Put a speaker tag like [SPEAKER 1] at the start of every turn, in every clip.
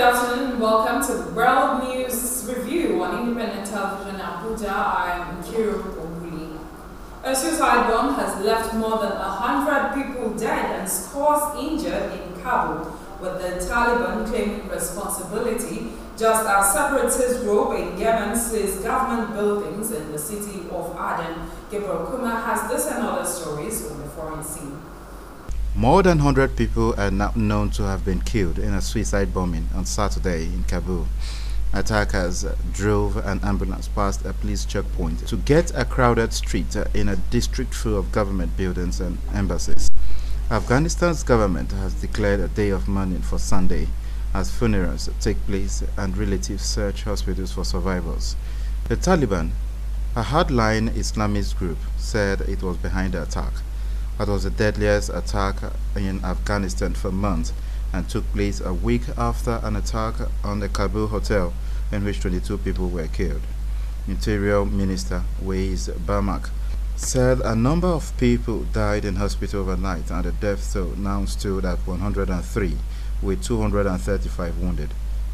[SPEAKER 1] afternoon and welcome to the World News Review on Independent Television Abuja. I am Kiro Oguli. A suicide bomb has left more than 100 people dead and scores injured in Kabul, with the Taliban claiming responsibility, just as separatist group in Yemen seized government buildings in the city of Aden. Gabriel Kuma has this and other stories on the foreign scene.
[SPEAKER 2] More than 100 people are now known to have been killed in a suicide bombing on Saturday in Kabul. Attackers drove an ambulance past a police checkpoint to get a crowded street in a district full of government buildings and embassies. Afghanistan's government has declared a day of mourning for Sunday as funerals take place and relatives search hospitals for survivors. The Taliban, a hardline Islamist group, said it was behind the attack. It was the deadliest attack in Afghanistan for months and took place a week after an attack on the Kabul hotel in which 22 people were killed. Interior Minister Wais Bamak said a number of people died in hospital overnight and the death toll now stood at 103, with 235 wounded.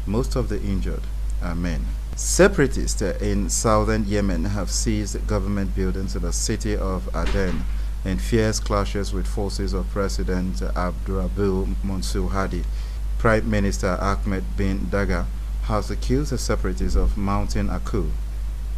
[SPEAKER 2] Most of the injured are men. Separatists in southern Yemen have seized government buildings in the city of Aden in fierce clashes with forces of President Abdurabu Mansur Hadi. Prime Minister Ahmed bin Daga has accused the separatists of mounting a coup.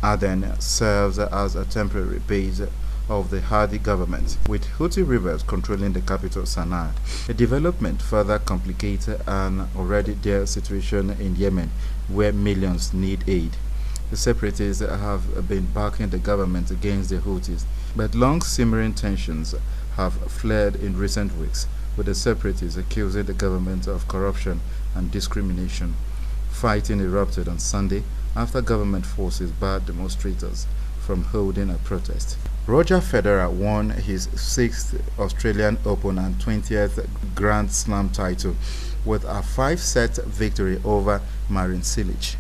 [SPEAKER 2] Aden serves as a temporary base of the Hadi government, with Houthi rebels controlling the capital Sana'a. The development further complicates an already dire situation in Yemen, where millions need aid. The separatists have been backing the government against the Houthis, but long-simmering tensions have flared in recent weeks, with the separatists accusing the government of corruption and discrimination. Fighting erupted on Sunday after government forces barred demonstrators from holding a protest. Roger Federer won his 6th Australian Open and 20th Grand Slam title with a 5-set victory over Marin Cilic.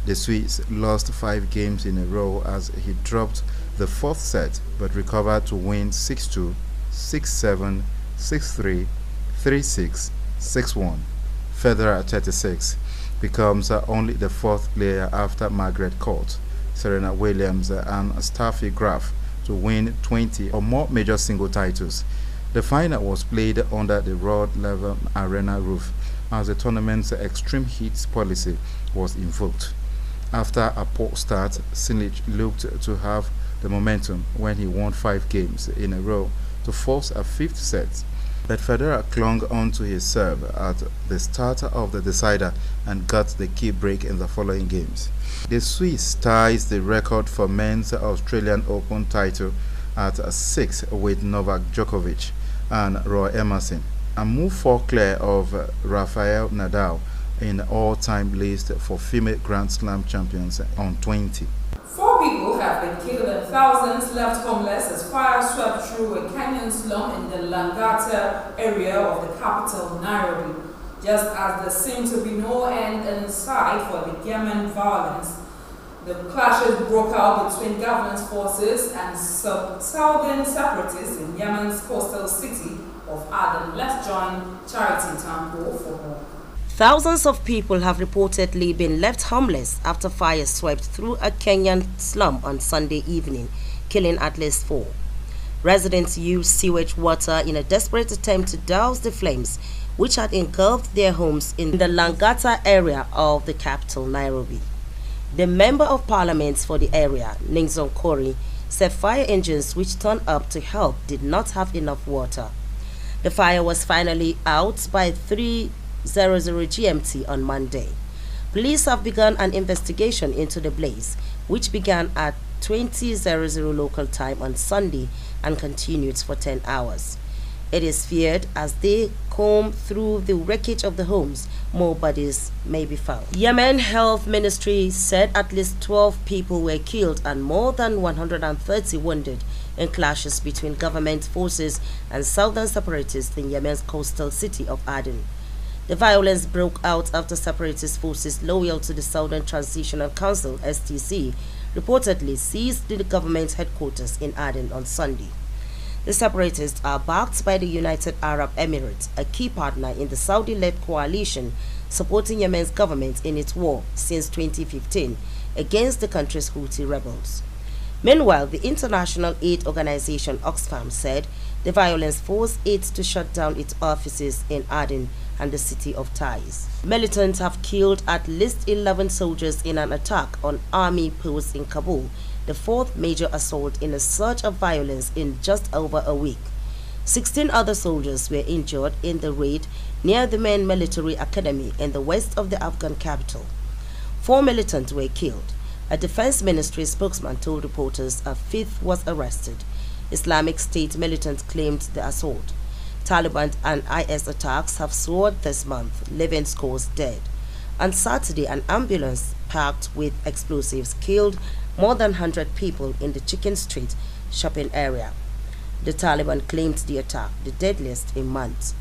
[SPEAKER 2] The Swiss lost 5 games in a row as he dropped the 4th set but recovered to win 6-2, 6-7, 6-3, 3-6, 6-1. Federer, 36, becomes only the 4th player after Margaret Court, Serena Williams and Steffi Graf to win 20 or more major single titles. The final was played under the Rod Laver Arena roof as the tournament's extreme heat policy was invoked. After a poor start, Cilic looked to have the momentum when he won 5 games in a row to force a 5th set. But Federer clung on to his serve at the start of the decider and got the key break in the following games. The Swiss ties the record for men's Australian Open title at 6 with Novak Djokovic and Roy Emerson, and move 4 clear of Rafael Nadal in the all-time list for female Grand Slam champions on 20.
[SPEAKER 1] 4 people have been killed and thousands left homeless as fire swept through a canyon slum in the Langata area of the capital, Nairobi. Just as there seemed to be no end in sight for the Yemen violence, the clashes broke out between government forces and southern separatists in Yemen's coastal city of Aden. Let's join Charity Tampo for more.
[SPEAKER 3] Thousands of people have reportedly been left homeless after fire swept through a Kenyan slum on Sunday evening, killing at least 4. Residents used sewage water in a desperate attempt to douse the flames, which had engulfed their homes in the Langata area of the capital, Nairobi. The Member of Parliament for the area, Ningzon Kori, said fire engines which turned up to help did not have enough water. The fire was finally out by 3:00 GMT on Monday. Police have begun an investigation into the blaze, which began at 20:00 local time on Sunday and continued for 10 hours. It is feared as they comb through the wreckage of the homes, more bodies may be found. Yemen Health Ministry said at least 12 people were killed and more than 130 wounded in clashes between government forces and southern separatists in Yemen's coastal city of Aden. The violence broke out after separatist forces loyal to the Southern Transitional Council (STC) reportedly seized the government headquarters in Aden on Sunday. The separatists are backed by the United Arab Emirates, a key partner in the Saudi-led coalition supporting Yemen's government in its war since 2015 against the country's Houthi rebels. Meanwhile, the international aid organization Oxfam said the violence forced it to shut down its offices in Aden and the city of Taiz. Militants have killed at least 11 soldiers in an attack on army posts in Kabul, the fourth major assault in a surge of violence in just over a week. 16 other soldiers were injured in the raid near the main military academy in the west of the Afghan capital. 4 militants were killed. A defense ministry spokesman told reporters a fifth was arrested. Islamic State militants claimed the assault. Taliban and IS attacks have soared this month, leaving scores dead. On Saturday, an ambulance packed with explosives killed more than 100 people in the Chicken Street shopping area. The Taliban claimed the attack, the deadliest in months.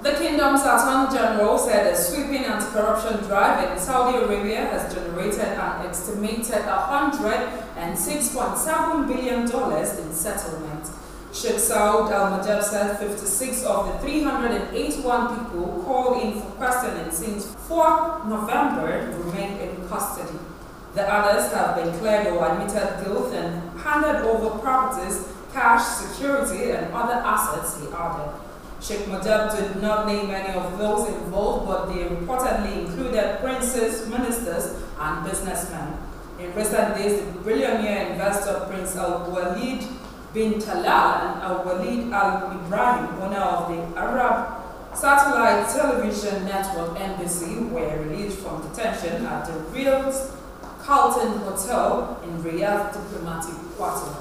[SPEAKER 1] The kingdom's Attorney General said a sweeping anti-corruption drive in Saudi Arabia has generated an estimated $106.7 billion in settlement. Sheikh Saud Al-Majab said 56 of the 381 people called in for questioning since 4 November remain in custody. The others have been cleared or admitted guilt and handed over properties, cash, security, and other assets, he added. Sheikh Majab did not name any of those involved, but they reportedly included princes, ministers, and businessmen. In recent days, the billionaire investor Prince Al-Walid bin Talal and Al-Walid Al-Ibrahim, owner of the Arab satellite television network NBC, were released from detention at the Ritz-Carlton Hotel in Riyadh diplomatic quarter.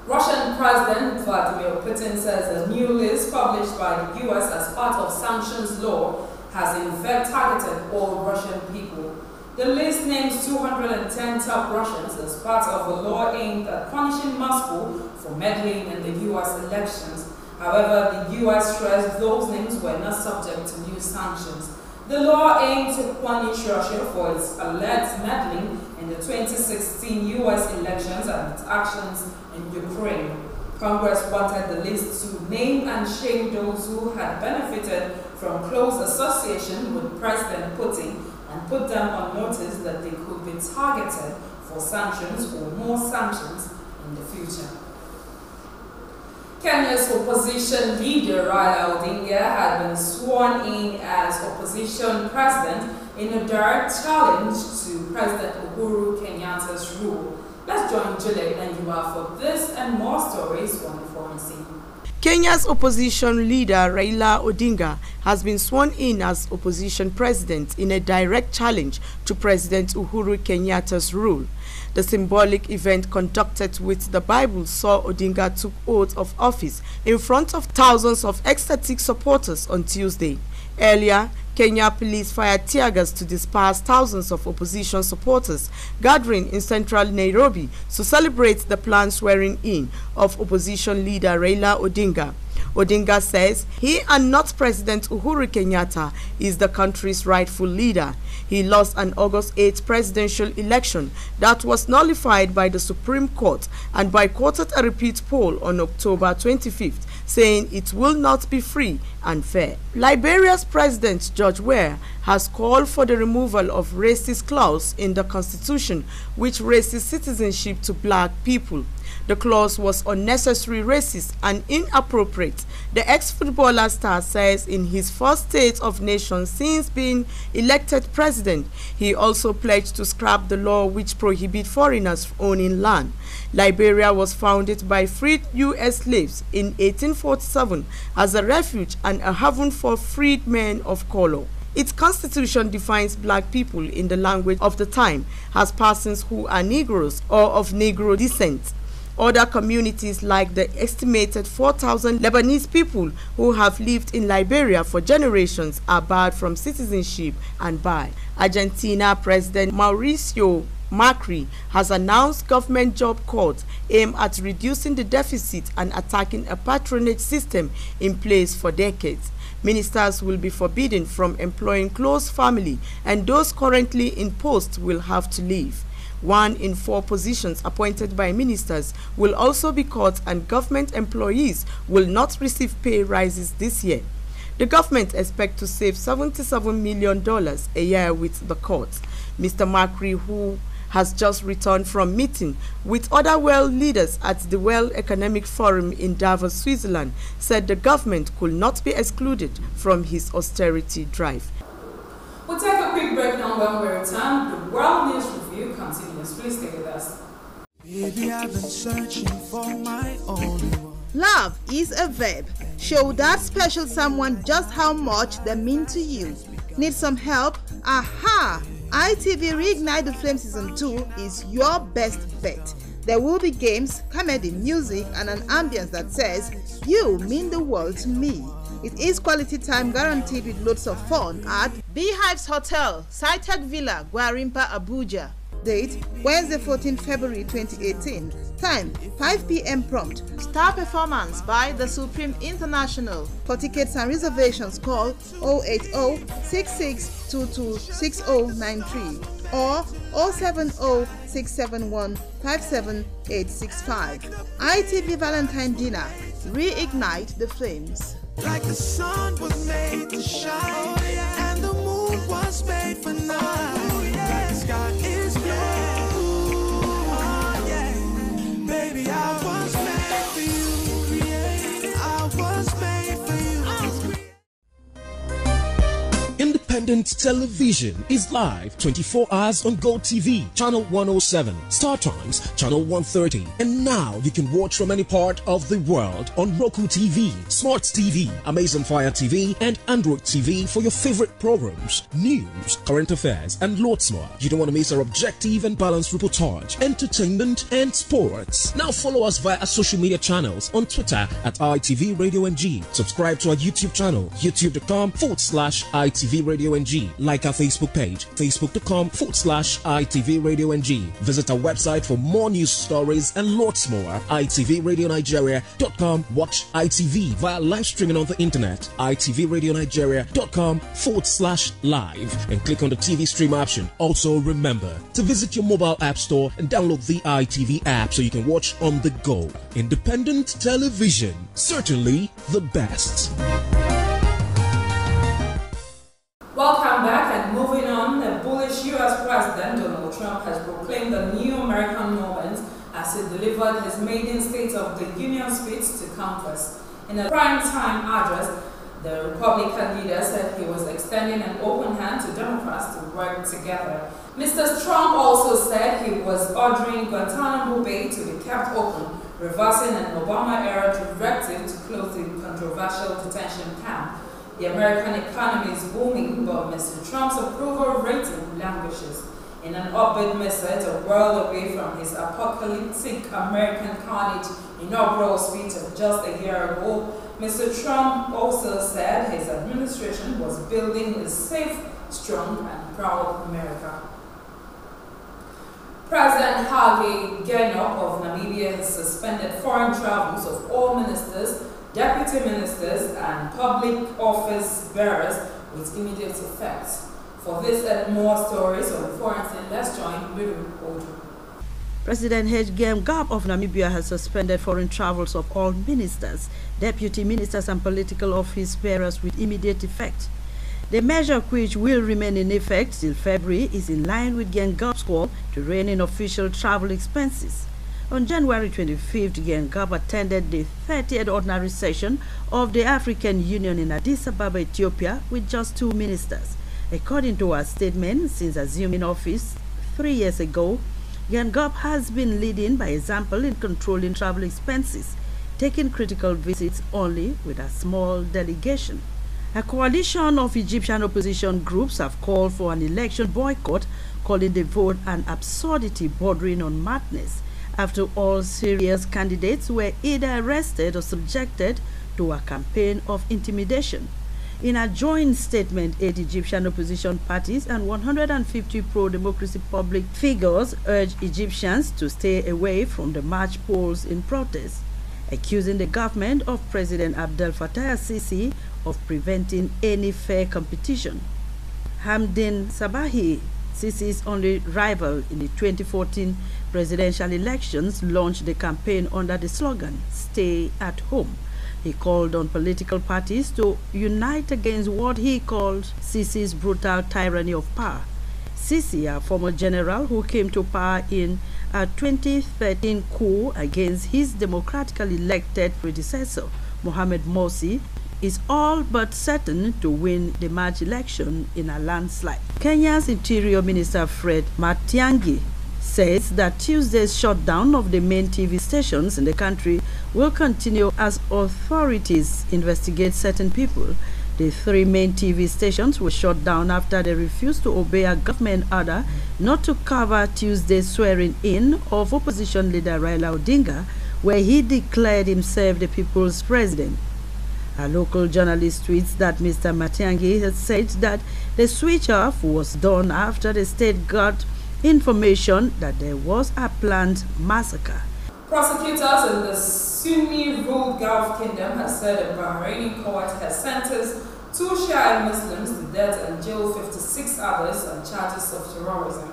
[SPEAKER 1] Russian President Vladimir Putin says a new list published by the U.S. as part of sanctions law has in fact targeted all Russian people. The list names 210 top Russians as part of a law aimed at punishing Moscow for meddling in the U.S. elections. However, the U.S. stressed those names were not subject to new sanctions. The law aimed to punish Russia for its alleged meddling in the 2016 U.S. elections and its actions in Ukraine. Congress wanted the list to name and shame those who had benefited from close association with President Putin and put them on notice that they could be targeted for sanctions or more sanctions in the future. Kenya's opposition leader Raila Odinga had been sworn in as opposition president in a direct challenge to President Uhuru Kenyatta's rule. Let's join Juliet and Yuma for this and more stories on the foreign scene.
[SPEAKER 4] Kenya's opposition leader Raila Odinga has been sworn in as opposition president in a direct challenge to President Uhuru Kenyatta's rule. The symbolic event conducted with the Bible saw Odinga took oath of office in front of thousands of ecstatic supporters on Tuesday. Earlier, Kenya police fired tear gas to disperse thousands of opposition supporters gathering in central Nairobi to celebrate the planned swearing-in of opposition leader Raila Odinga. Odinga says he and not President Uhuru Kenyatta is the country's rightful leader. He lost an August 8 presidential election that was nullified by the Supreme Court and boycotted a repeat poll on October 25th, saying it will not be free and fair. Liberia's President George Weah has called for the removal of racist clause in the constitution which raises citizenship to black people. The clause was unnecessary, racist, and inappropriate, the ex-footballer star says in his first State of Nation since being elected president. He also pledged to scrap the law which prohibits foreigners owning land. Liberia was founded by freed U.S. slaves in 1847 as a refuge and a haven for freed men of color. Its constitution defines black people in the language of the time as persons who are Negroes or of Negro descent. Other communities, like the estimated 4,000 Lebanese people who have lived in Liberia for generations, are barred from citizenship and by. Argentina President Mauricio Macri has announced government job cuts aimed at reducing the deficit and attacking a patronage system in place for decades. Ministers will be forbidden from employing close family, and those currently in post will have to leave. 1 in 4 positions appointed by ministers will also be cut, and government employees will not receive pay rises this year. The government expects to save $77 million a year with the court. Mr. Macri, who has just returned from meeting with other world leaders at the World Economic Forum in Davos, Switzerland, said the government could not be excluded from his austerity drive.
[SPEAKER 1] We'll take a quick break now. When we return, the World News Review continues. Please stay with us.
[SPEAKER 5] Baby, I've been searching for my only one.
[SPEAKER 6] Love is a verb. Show that special someone just how much they mean to you. Need some help? Aha! ITV Reignite the Flame Season 2 is your best bet. There will be games, comedy, music, and an ambience that says, "You mean the world to me." It is quality time guaranteed with loads of fun at Beehives Hotel, Saitek Villa, Gwarimpa, Abuja. Date, Wednesday 14 February 2018. Time, 5 p.m. prompt. Star performance by The Supreme International. For tickets and reservations, call 080-6622-6093 or 070-671-57865. ITV Valentine Dinner. Reignite the flames.
[SPEAKER 5] Like the sun was made to shine, and the moon was made for night. Like the sky is blue, oh, yeah. Baby, I was made for you, I was made for you.
[SPEAKER 7] Independent television is live 24 hours on GoTV, channel 107, Star Times, channel 130. And now you can watch from any part of the world on Roku TV, Smart TV, Amazon Fire TV, and Android TV for your favorite programs, news, current affairs, and lots more. You don't want to miss our objective and balanced reportage, entertainment, and sports. Now follow us via our social media channels on Twitter at ITV Radio NG. Subscribe to our YouTube channel, youtube.com/ITV Radio NG. Like our Facebook page, facebook.com/ITV Radio NG. Visit our website for more news stories and lots more. ITVRadioNigeria.com. Watch ITV via live streaming on the internet. ITVRadioNigeria.com/live and click on the TV stream option. Also remember to visit your mobile app store and download the ITV app so you can watch on the go. Independent television, certainly the best.
[SPEAKER 1] Welcome back, and moving on, the bullish U.S. President Donald Trump has proclaimed a new American moment as he delivered his maiden State of the Union speech to Congress. In a prime-time address, the Republican leader said he was extending an open hand to Democrats to work together. Mr. Trump also said he was ordering Guantanamo Bay to be kept open, reversing an Obama-era directive to close the controversial detention camp. The American economy is booming, but Mr. Trump's approval rating languishes. In an upbeat message a world away from his apocalyptic American carnage inaugural speech of just a year ago, Mr. Trump also said his administration was building a safe, strong, and proud America. President Hage Geingob of Namibia has suspended foreign travels of all ministers, deputy ministers, and public office bearers with immediate effect. For this and more stories on the foreign scene, let's join Biru Odu.
[SPEAKER 8] President Hage Geingob of Namibia has suspended foreign travels of all ministers, deputy ministers, and political office bearers with immediate effect. The measure, which will remain in effect till February, is in line with Geingob's call to rein in official travel expenses. On January 25th, Geingob attended the 30th ordinary session of the African Union in Addis Ababa, Ethiopia, with just 2 ministers. According to our statement, since assuming office 3 years ago, Geingob has been leading by example in controlling travel expenses, taking critical visits only with a small delegation. A coalition of Egyptian opposition groups have called for an election boycott, calling the vote an absurdity bordering on madness, after all serious candidates were either arrested or subjected to a campaign of intimidation. In a joint statement, 8 Egyptian opposition parties and 150 pro-democracy public figures urged Egyptians to stay away from the March polls in protest, accusing the government of President Abdel Fattah al-Sisi of preventing any fair competition. Hamdin Sabahi, Sisi's only rival in the 2014 presidential elections, launched the campaign under the slogan, "Stay at Home." He called on political parties to unite against what he called Sisi's brutal tyranny of power. Sisi, a former general who came to power in a 2013 coup against his democratically elected predecessor, Mohamed Morsi, is all but certain to win the March election in a landslide. Kenya's Interior Minister Fred Matiang'i says that Tuesday's shutdown of the main TV stations in the country will continue as authorities investigate certain people. The 3 main TV stations were shut down after they refused to obey a government order not to cover Tuesday's swearing-in of opposition leader Raila Odinga, where he declared himself the people's president. A local journalist tweets that Mr. Matiang'i had said that the switch-off was done after the state got information that there was a planned massacre.
[SPEAKER 1] Prosecutors in the Sunni-ruled Gulf Kingdom have said a Bahraini court has sentenced 2 Shia Muslims to death and jailed 56 others on charges of terrorism.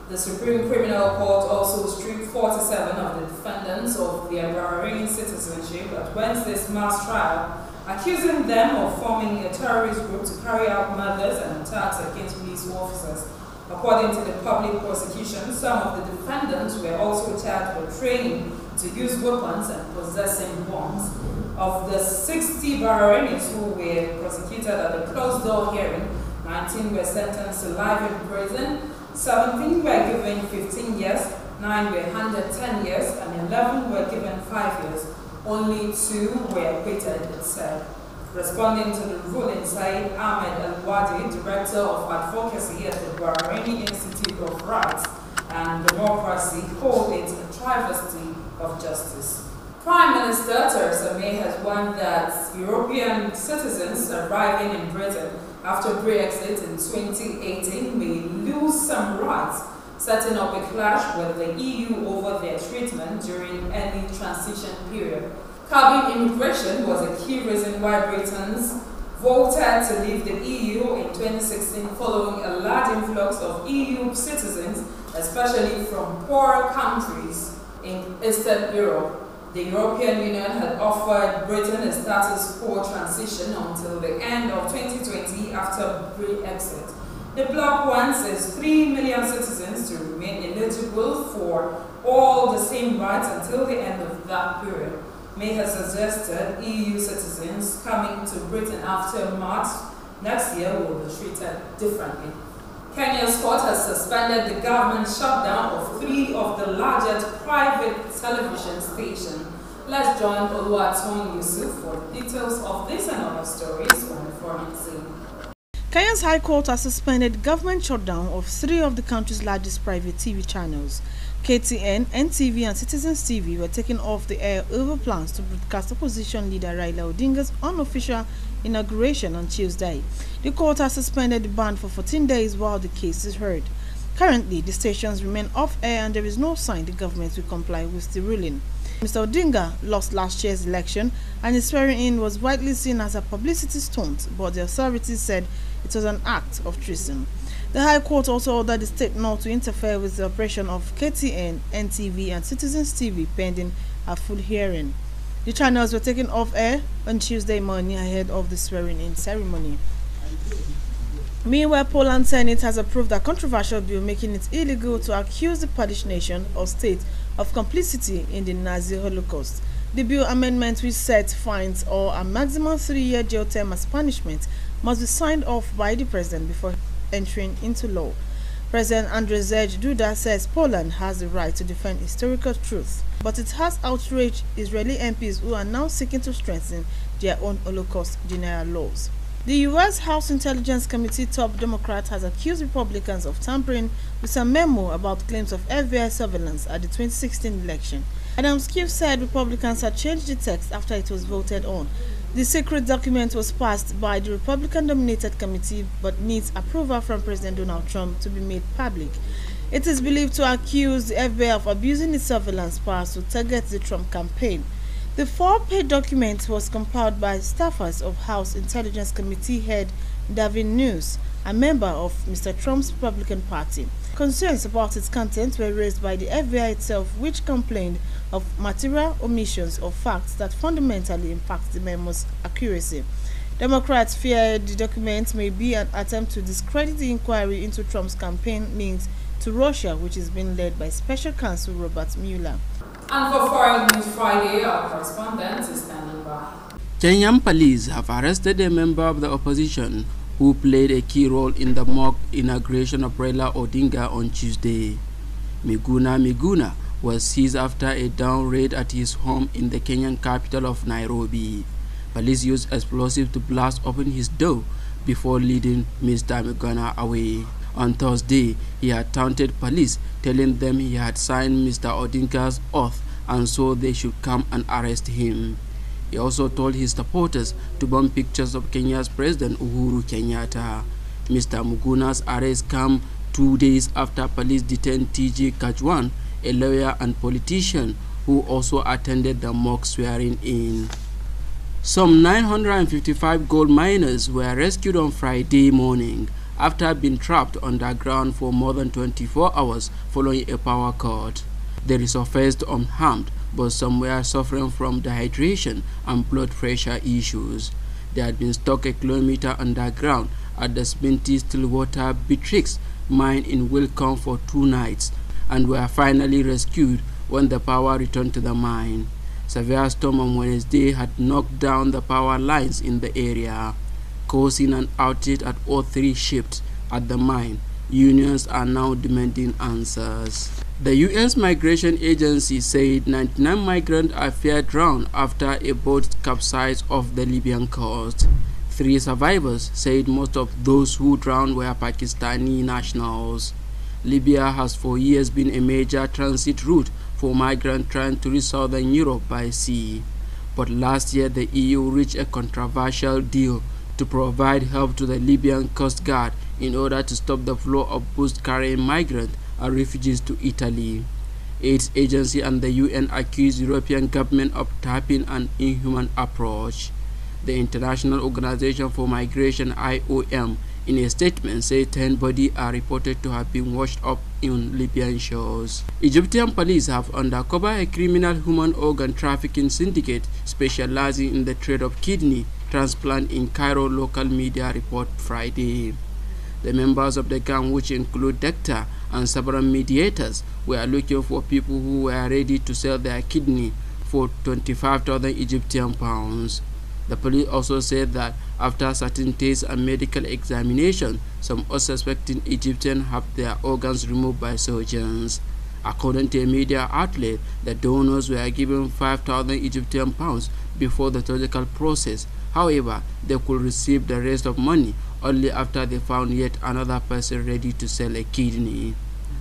[SPEAKER 1] The Supreme Criminal Court also stripped 47 of the defendants of their Bahraini citizenship at Wednesday's mass trial, accusing them of forming a terrorist group to carry out murders and attacks against police officers. According to the public prosecution, some of the defendants were also charged with training to use weapons and possessing bombs. Of the 60 Bahrainis who were prosecuted at the closed-door hearing, 19 were sentenced to life in prison, 17 were given 15 years, 9 were handed 10 years, and 11 were given 5 years. Only 2 were acquitted, it said. Responding to the ruling, Saeed Ahmed Al-Wadi, Director of Advocacy at the Bahraini Institute of Rights and Democracy, called it a travesty of justice. Prime Minister Theresa May has warned that European citizens arriving in Britain after Brexit in 2018 may lose some rights, setting up a clash with the EU over their treatment during any transition period. Curbing immigration was a key reason why Britons voted to leave the EU in 2016 following a large influx of EU citizens, especially from poorer countries in Eastern Europe. The European Union had offered Britain a status quo transition until the end of 2020 after Brexit. The bloc wants its 3 million citizens to remain eligible for all the same rights until the end of that period. May has suggested EU citizens coming to Britain after March next year will be treated differently. Kenya's court has suspended the government shutdown of 3 of the largest private television stations. Let's join Oluwatoyin Yusuf for details of this and other stories on the foreign scene.
[SPEAKER 9] Kenya's High Court has suspended government shutdown of 3 of the country's largest private TV channels. KTN, NTV and Citizens TV were taken off the air over plans to broadcast opposition leader Raila Odinga's unofficial inauguration on Tuesday. The court has suspended the ban for 14 days while the case is heard. Currently, the stations remain off air and there is no sign the government will comply with the ruling. Mr. Odinga lost last year's election and his swearing-in was widely seen as a publicity stunt, but the authorities said it was an act of treason. The High Court also ordered the state not to interfere with the operation of KTN, NTV and Citizens TV pending a full hearing. The channels were taken off air on Tuesday morning ahead of the swearing-in ceremony. Meanwhile, Poland's Senate has approved a controversial bill making it illegal to accuse the Polish nation or state of complicity in the Nazi Holocaust. The bill amendment, which sets fines or a maximum 3-year jail term as punishment, must be signed off by the president before entering into law. President Andrzej Duda says Poland has the right to defend historical truth, but it has outraged Israeli MPs who are now seeking to strengthen their own Holocaust denial laws. The U.S. House Intelligence Committee top Democrat has accused Republicans of tampering with a memo about claims of FBI surveillance at the 2016 election. Adam Schiff said Republicans had changed the text after it was voted on. The secret document was passed by the Republican-dominated committee but needs approval from President Donald Trump to be made public. It is believed to accuse the FBI of abusing its surveillance powers to target the Trump campaign. The 4-page document was compiled by staffers of House Intelligence Committee head Davin Nunes, a member of Mr. Trump's Republican Party. Concerns about its content were raised by the FBI itself, which complained of material omissions or facts that fundamentally impact the memo's accuracy. Democrats fear the document may be an attempt to discredit the inquiry into Trump's campaign links to Russia, which is being led by Special Counsel Robert Mueller.
[SPEAKER 1] And for Foreign News Friday, our correspondent is standing by.
[SPEAKER 10] Kenyan police have arrested a member of the opposition who played a key role in the mock inauguration of Raila Odinga on Tuesday. Miguna was seized after a down raid at his home in the Kenyan capital of Nairobi. Police used explosives to blast open his door before leading Mr. Miguna away. On Thursday, he had taunted police, telling them he had signed Mr. Odinga's oath and so they should come and arrest him. He also told his supporters to burn pictures of Kenya's President Uhuru Kenyatta. Mr. Miguna's arrest came 2 days after police detained TG Kajwan, a lawyer and politician who also attended the mock swearing-in. Some 955 gold miners were rescued on Friday morning after being trapped underground for more than 24 hours following a power cut. They resurfaced unharmed, but some were suffering from dehydration and blood pressure issues. They had been stuck a kilometer underground at the Sminty Stillwater Beatrix mine in Wilcombe for 2 nights and were finally rescued when the power returned to the mine. Severe storm on Wednesday had knocked down the power lines in the area, causing an outage at all 3 shifts at the mine. Unions are now demanding answers. The UN's migration agency said 99 migrants are feared drowned after a boat capsized off the Libyan coast. 3 survivors said most of those who drowned were Pakistani nationals. Libya has for years been a major transit route for migrants trying to reach southern Europe by sea. But last year the EU reached a controversial deal to provide help to the Libyan Coast Guard in order to stop the flow of boats carrying migrants and refugees to Italy. AIDS agency and the UN accused European government of tapping an inhuman approach. The International Organization for Migration IOM in a statement said 10 bodies are reported to have been washed up in Libyan shores. Egyptian police have uncovered a criminal human organ trafficking syndicate specializing in the trade of kidney transplant in Cairo, local media report Friday. The members of the gang, which include doctors and several mediators, were looking for people who were ready to sell their kidney for 25,000 Egyptian pounds. The police also said that after certain tests and medical examination, some unsuspecting Egyptians have their organs removed by surgeons. According to a media outlet, the donors were given 5,000 Egyptian pounds before the surgical process. However, they could receive the rest of money only after they found yet another person ready to sell a kidney.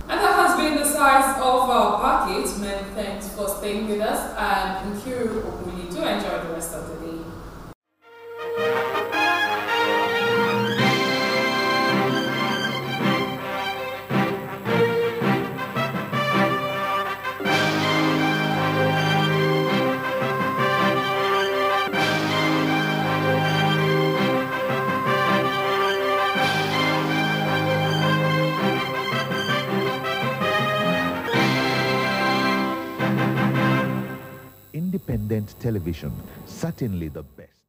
[SPEAKER 1] And that has been the size of our package. Many thanks for staying with us, and Nkiru Okuli, do enjoy the rest of the day.
[SPEAKER 11] Independent television, certainly the best.